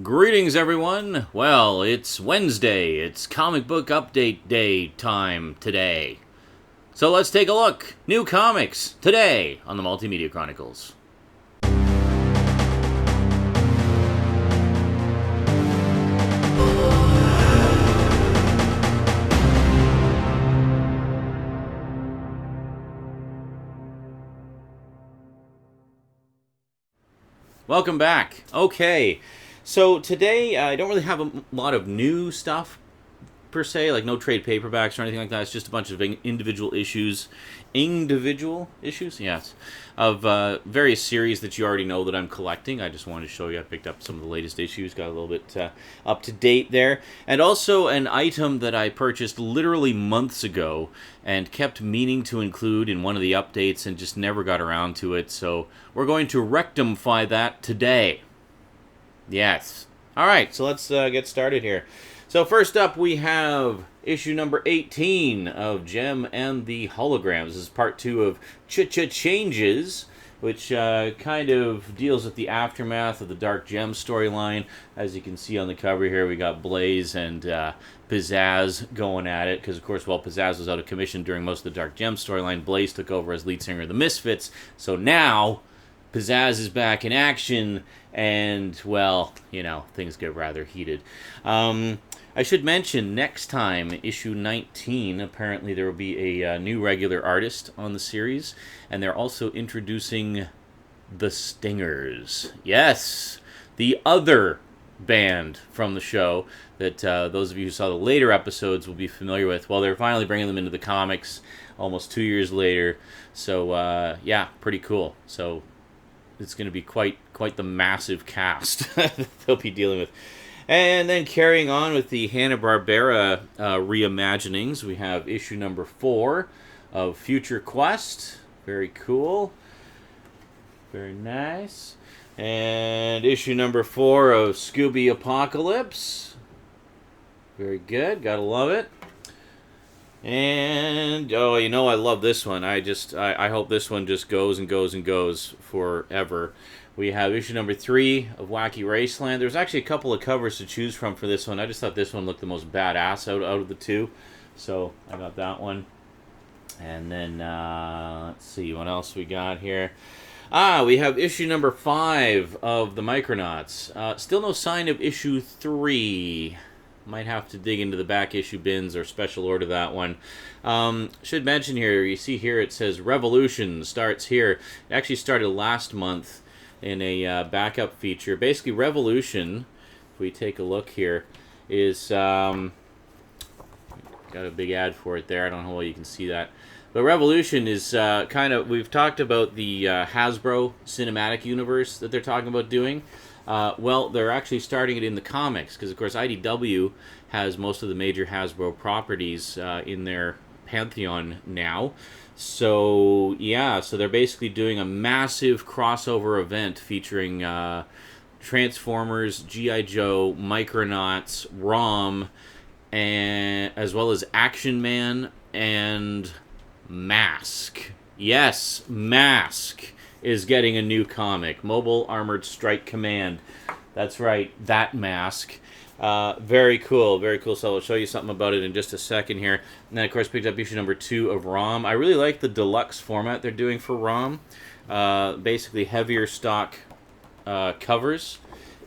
Greetings, everyone. Well, it's Wednesday. It's comic book update day time today. So let's take a look. New comics today on the Multimedia Chronicles. Welcome back. Okay, so today I don't really have a lot of new stuff per se, like no trade paperbacks or anything like that. It's just a bunch of individual issues, yes, of various series that you already know that I'm collecting. I just wanted to show you. I picked up some of the latest issues, got a little bit up to date there, and also an item that I purchased literally months ago and kept meaning to include in one of the updates and just never got around to it. So we're going to rectify that today. Yes. All right, so let's get started here. So first up, we have issue number 18 of Gem and the Holograms. This is part 2 of Changes, which kind of deals with the aftermath of the Dark Gem storyline. As you can see on the cover here, we got Blaze and Pizzazz going at it, because of course, while Pizzazz was out of commission during most of the Dark Gem storyline, Blaze took over as lead singer of the Misfits. So now Pizzazz is back in action, and, well, you know, things get rather heated. I should mention, next time, issue 19, apparently there will be a new regular artist on the series, and they're also introducing the Stingers. Yes, the other band from the show that those of you who saw the later episodes will be familiar with. Well, they're finally bringing them into the comics almost 2 years later, so, yeah, pretty cool. So it's going to be quite the massive cast that they'll be dealing with. And then carrying on with the Hanna-Barbera reimaginings, we have issue number 4 of Future Quest. Very cool. Very nice. And issue number 4 of Scooby Apocalypse. Very good. Gotta love it. And, oh, you know, I love this one. I hope this one just goes and goes and goes forever. We have issue number 3 of Wacky Raceland. There's actually a couple of covers to choose from for this one. I just thought this one looked the most badass out of the two. So I got that one. And then, let's see, what else we got here. We have issue number 5 of the Micronauts. Still no sign of issue 3. Might have to dig into the back issue bins or special order that one. Should mention here, you see here it says Revolution starts here. It actually started last month in a backup feature. Basically, Revolution, if we take a look here, is got a big ad for it there. I don't know how well you can see that. But Revolution is kind of, we've talked about the Hasbro cinematic universe that they're talking about doing. Well, they're actually starting it in the comics, because of course IDW has most of the major Hasbro properties in their pantheon now. So, yeah, so they're basically doing a massive crossover event featuring Transformers, G.I. Joe, Micronauts, ROM, and as well as Action Man and Mask. Yes, Mask is getting a new comic, Mobile Armored Strike Command. That's right, that Mask. Very cool, very cool. So I'll show you something about it in just a second here. And then, of course, picked up issue number 2 of ROM. I really like the deluxe format they're doing for ROM. Basically heavier stock covers,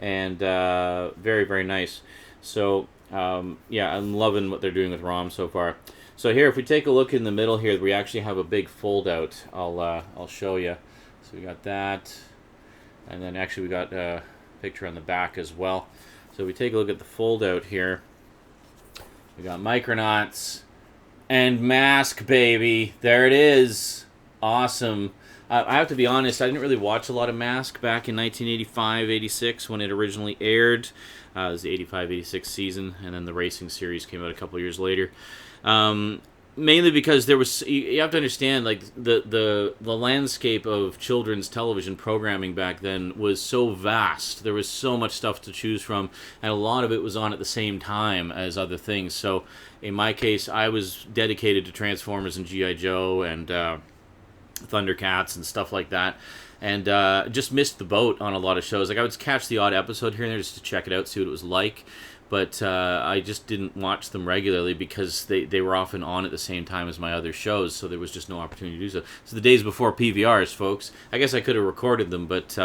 and very, very nice. So, yeah, I'm loving what they're doing with ROM so far. So here, if we take a look in the middle here, we actually have a big fold-out. I'll show you. So we got that, and then actually we got a picture on the back as well. So we take a look at the fold-out here. We got Micronauts and Mask, baby. There it is. Awesome. I have to be honest, I didn't really watch a lot of Mask back in 1985-86 when it originally aired. It was the 85-86 season, and then the racing series came out a couple years later. Mainly because there was, you have to understand, like, the landscape of children's television programming back then was so vast. There was so much stuff to choose from, and a lot of it was on at the same time as other things. So in my case, I was dedicated to Transformers and G.I. Joe and Thundercats and stuff like that. and just missed the boat on a lot of shows. Like I would catch the odd episode here and there just to check it out, see what it was like. But I just didn't watch them regularly because they were often on at the same time as my other shows, so there was just no opportunity to do so. So the days before PVRs, folks, I guess I could have recorded them, but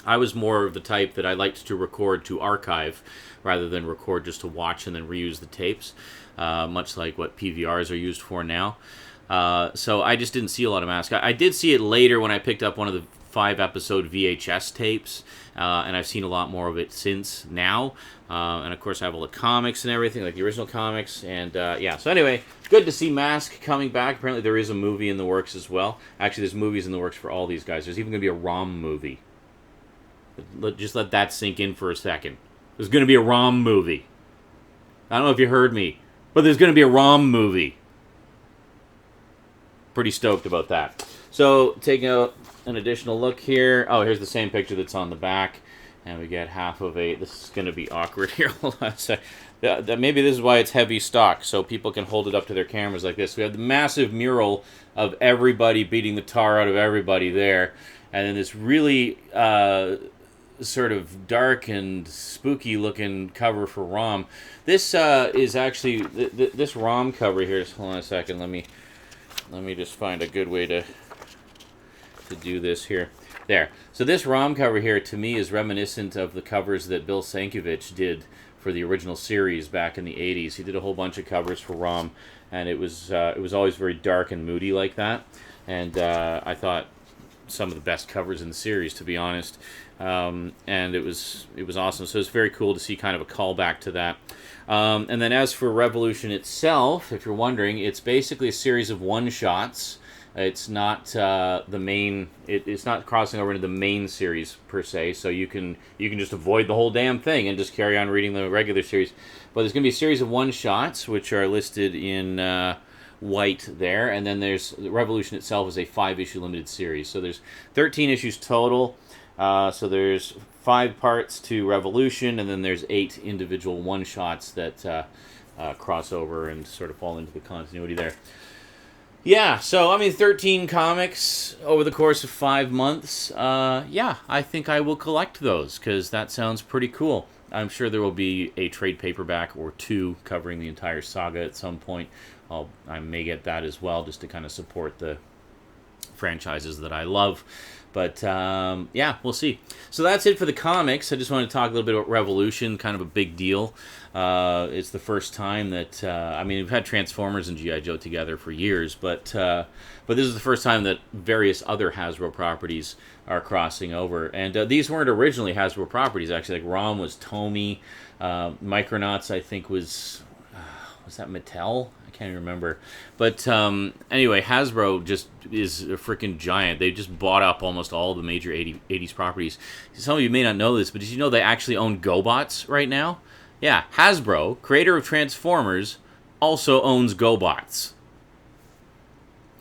I was more of the type that I liked to record to archive rather than record just to watch and then reuse the tapes, much like what PVRs are used for now. So I just didn't see a lot of Mask. I did see it later when I picked up one of the 5-episode VHS tapes, and I've seen a lot more of it since now. And of course I have all the comics and everything, like the original comics, and yeah. So anyway, good to see Mask coming back. Apparently there is a movie in the works as well. Actually, there's movies in the works for all these guys. There's even going to be a ROM movie. Just let that sink in for a second. There's going to be a ROM movie. I don't know if you heard me, but there's going to be a ROM movie. Pretty stoked about that. So, taking out an additional look here. Oh, here's the same picture that's on the back. And we get half of a... This is going to be awkward here. Hold on a sec. Maybe this is why it's heavy stock, so people can hold it up to their cameras like this. We have the massive mural of everybody beating the tar out of everybody there. And then this really sort of dark and spooky looking cover for ROM. This is actually... This ROM cover here... Just hold on a second. Let me just find a good way to do this here. There. So this ROM cover here, to me, is reminiscent of the covers that Bill Sienkiewicz did for the original series back in the 80s. He did a whole bunch of covers for ROM, and it was always very dark and moody like that. And I thought some of the best covers in the series, to be honest. And it was awesome. So it's very cool to see kind of a callback to that. And then as for Revolution itself, if you're wondering, it's basically a series of one-shots. It's not the main. It's not crossing over into the main series per se. So you can just avoid the whole damn thing and just carry on reading the regular series. But there's going to be a series of one-shots which are listed in white there, and then there's Revolution itself is a 5-issue limited series. So there's 13 issues total. So there's 5 parts to Revolution, and then there's 8 individual one-shots that cross over and sort of fall into the continuity there. Yeah, so, I mean, 13 comics over the course of 5 months. Yeah, I think I will collect those, because that sounds pretty cool. I'm sure there will be a trade paperback or 2 covering the entire saga at some point. I may get that as well, just to kind of support the franchises that I love. But, yeah, we'll see. So that's it for the comics. I just want to talk a little bit about Revolution, kind of a big deal. It's the first time that, I mean, we've had Transformers and G.I. Joe together for years, but this is the first time that various other Hasbro properties are crossing over. And these weren't originally Hasbro properties, actually. Like, ROM was Tomy. Micronauts, I think, was that Mattel? I can't even remember. But anyway, Hasbro just is a freaking giant. They just bought up almost all the major 80s properties. Some of you may not know this, but did you know they actually own GoBots right now? Yeah, Hasbro, creator of Transformers, also owns GoBots.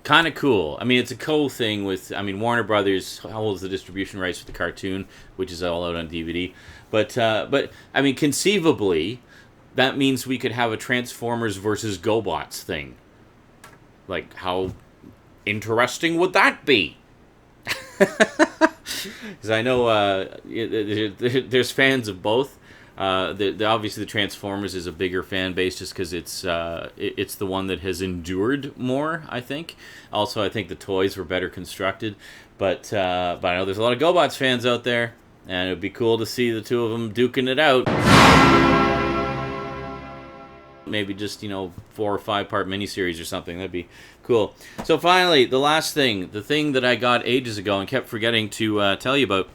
Kind of cool. I mean, it's a cool thing with, I mean, Warner Brothers holds the distribution rights for the cartoon, which is all out on DVD. But I mean, conceivably, that means we could have a Transformers versus GoBots thing. Like, how interesting would that be? Because I know there's fans of both. Obviously, the Transformers is a bigger fan base just because it's the one that has endured more, I think. Also, I think the toys were better constructed. But I know there's a lot of GoBots fans out there, and it would be cool to see the two of them duking it out. Maybe just, 4 or 5 part miniseries or something. That'd be cool. So finally, the last thing, the thing that I got ages ago and kept forgetting to tell you about.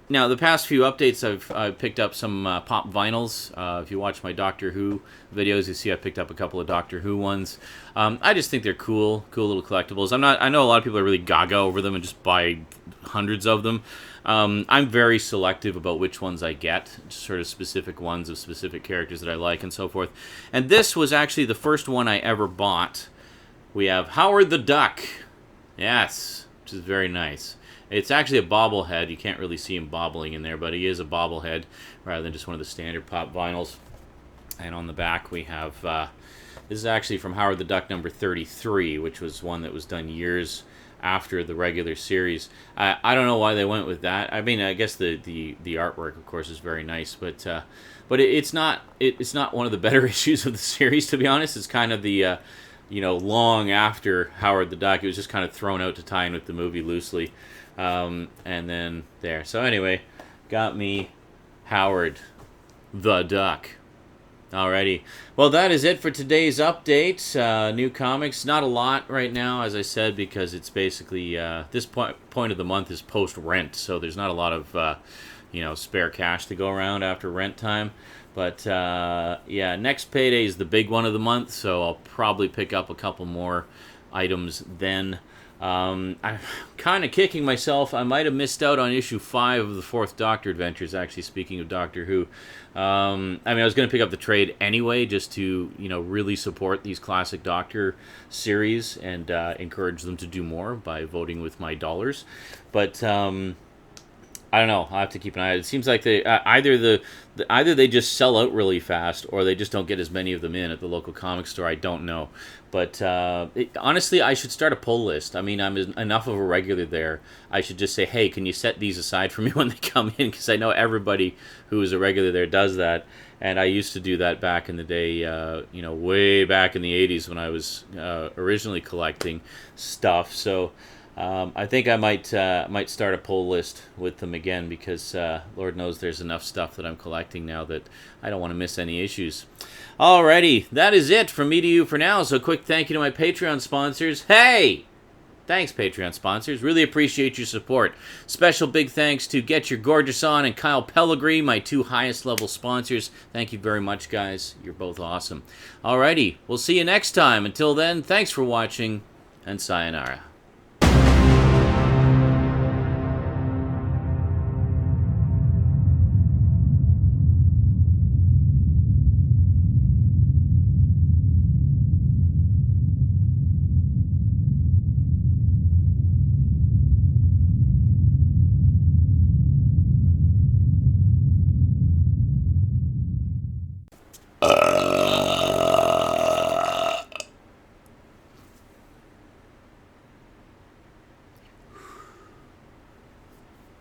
Now, the past few updates, I've picked up some pop vinyls. If you watch my Doctor Who videos, you see I picked up a couple of Doctor Who ones. I just think they're cool little collectibles. I know a lot of people are really gaga over them and just buy hundreds of them. I'm very selective about which ones I get, just sort of specific ones of specific characters that I like and so forth. And this was actually the first one I ever bought. We have Howard the Duck. Yes, which is very nice. It's actually a bobblehead. You can't really see him bobbling in there, but he is a bobblehead rather than just one of the standard pop vinyls. And on the back we have, this is actually from Howard the Duck number 33, which was one that was done years after the regular series. I don't know why they went with that. I mean, I guess the artwork, of course, is very nice, but it's not one of the better issues of the series, to be honest. It's kind of the long after Howard the Duck. It was just kind of thrown out to tie in with the movie loosely, and then there. So anyway, got me Howard the Duck. Alrighty. Well, that is it for today's update. New comics. Not a lot right now, as I said, because it's basically this point of the month is post-rent, so there's not a lot of spare cash to go around after rent time. But yeah, next payday is the big one of the month, so I'll probably pick up a couple more items then. I'm kind of kicking myself. I might have missed out on issue 5 of the 4th Doctor Adventures, actually, speaking of Doctor Who. I mean, I was going to pick up the trade anyway, just to, really support these classic Doctor series and encourage them to do more by voting with my dollars. But I don't know. I'll have to keep an eye. It seems like they either they just sell out really fast, or they just don't get as many of them in at the local comic store. I don't know. But honestly, I should start a pull list. I mean, I'm enough of a regular there. I should just say, hey, can you set these aside for me when they come in? Because I know everybody who is a regular there does that. And I used to do that back in the day, way back in the 80s when I was originally collecting stuff. So I think I might start a pull list with them again, because Lord knows there's enough stuff that I'm collecting now that I don't want to miss any issues. Alrighty, that is it from me to you for now. So quick thank you to my Patreon sponsors. Hey! Thanks, Patreon sponsors. Really appreciate your support. Special big thanks to Get Your Gorgeous On and Kyle Pellegrini, my 2 highest level sponsors. Thank you very much, guys. You're both awesome. Alrighty, we'll see you next time. Until then, thanks for watching, and sayonara.